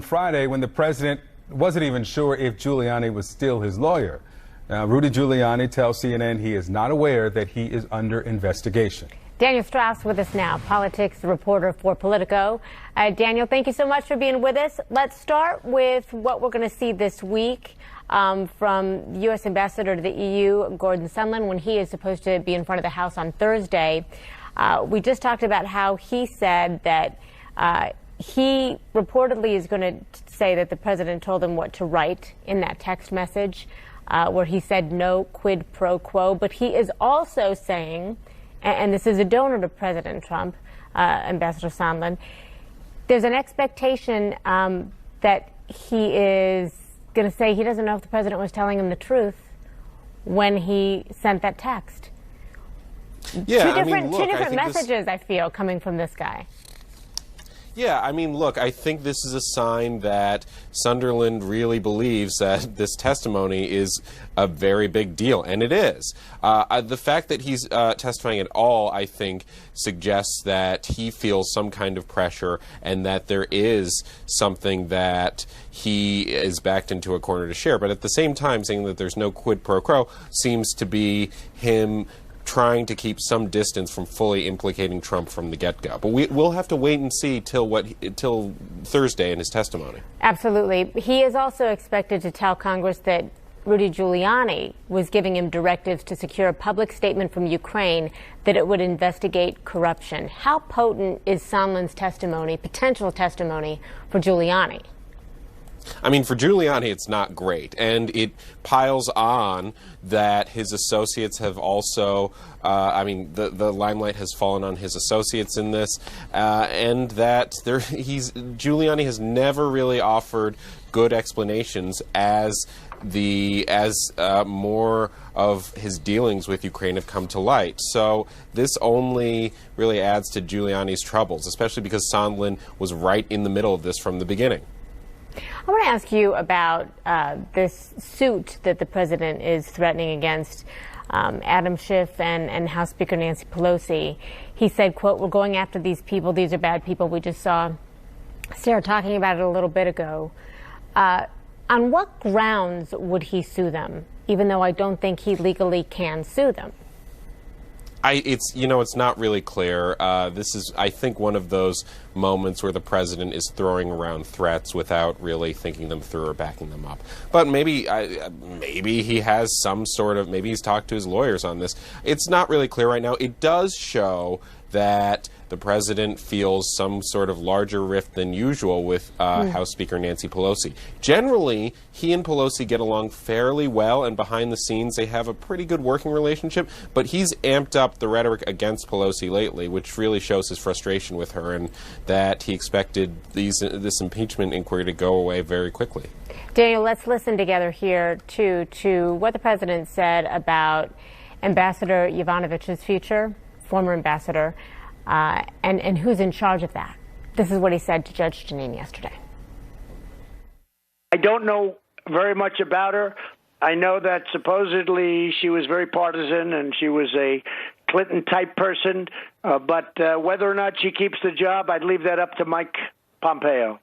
Friday when the president wasn't even sure if Giuliani was still his lawyer. Now, Rudy Giuliani tells CNN he is not aware that he is under investigation. Daniel Strauss with us now, politics reporter for Politico. Daniel, thank you so much for being with us. Let's start with what we're going to see this week from U.S. Ambassador to the EU, Gordon Sondland, when he is supposed to be in front of the House on Thursday. We just talked about how he said that he reportedly is going to say that the president told him what to write in that text message, where he said no quid pro quo. But he is also saying, and this is a donor to President Trump, Ambassador Sondland, there's an expectation that he is going to say he doesn't know if the president was telling him the truth when he sent that text. Yeah, two different messages, I feel, coming from this guy. Yeah, I mean, look, I think this is a sign that Sunderland really believes that this testimony is a very big deal, and it is. The fact that he's testifying at all, I think, suggests that he feels some kind of pressure and that there is something that he is backed into a corner to share. But at the same time, saying that there's no quid pro quo seems to be him trying to keep some distance from fully implicating Trump from the get-go. But we'll have to wait and see till Thursday in his testimony. Absolutely. He is also expected to tell Congress that Rudy Giuliani was giving him directives to secure a public statement from Ukraine that it would investigate corruption. How potent is Sondland's testimony, potential testimony, for Giuliani? I mean, for Giuliani, it's not great, and it piles on that his associates have also, the limelight has fallen on his associates in this, and that Giuliani has never really offered good explanations as more of his dealings with Ukraine have come to light. So this only really adds to Giuliani's troubles, especially because Sondland was right in the middle of this from the beginning. I want to ask you about this suit that the president is threatening against Adam Schiff and House Speaker Nancy Pelosi. He said, quote, "We're going after these people. These are bad people." We just saw Sarah talking about it a little bit ago. On what grounds would he sue them, even though I don't think he legally can sue them? It's not really clear. This is, I think, one of those moments where the president is throwing around threats without really thinking them through or backing them up. But maybe he has maybe he's talked to his lawyers on this. It's not really clear right now. It does show that the president feels some sort of larger rift than usual with House Speaker Nancy Pelosi. Generally, he and Pelosi get along fairly well, and behind the scenes they have a pretty good working relationship, but he's amped up the rhetoric against Pelosi lately, which really shows his frustration with her and that he expected this impeachment inquiry to go away very quickly. Daniel, let's listen together here to what the president said about Ambassador Yovanovitch's future, former ambassador, and who's in charge of that. This is what he said to Judge Janine yesterday. I don't know very much about her. I know that supposedly she was very partisan and she was a Clinton-type person, but whether or not she keeps the job, I'd leave that up to Mike Pompeo.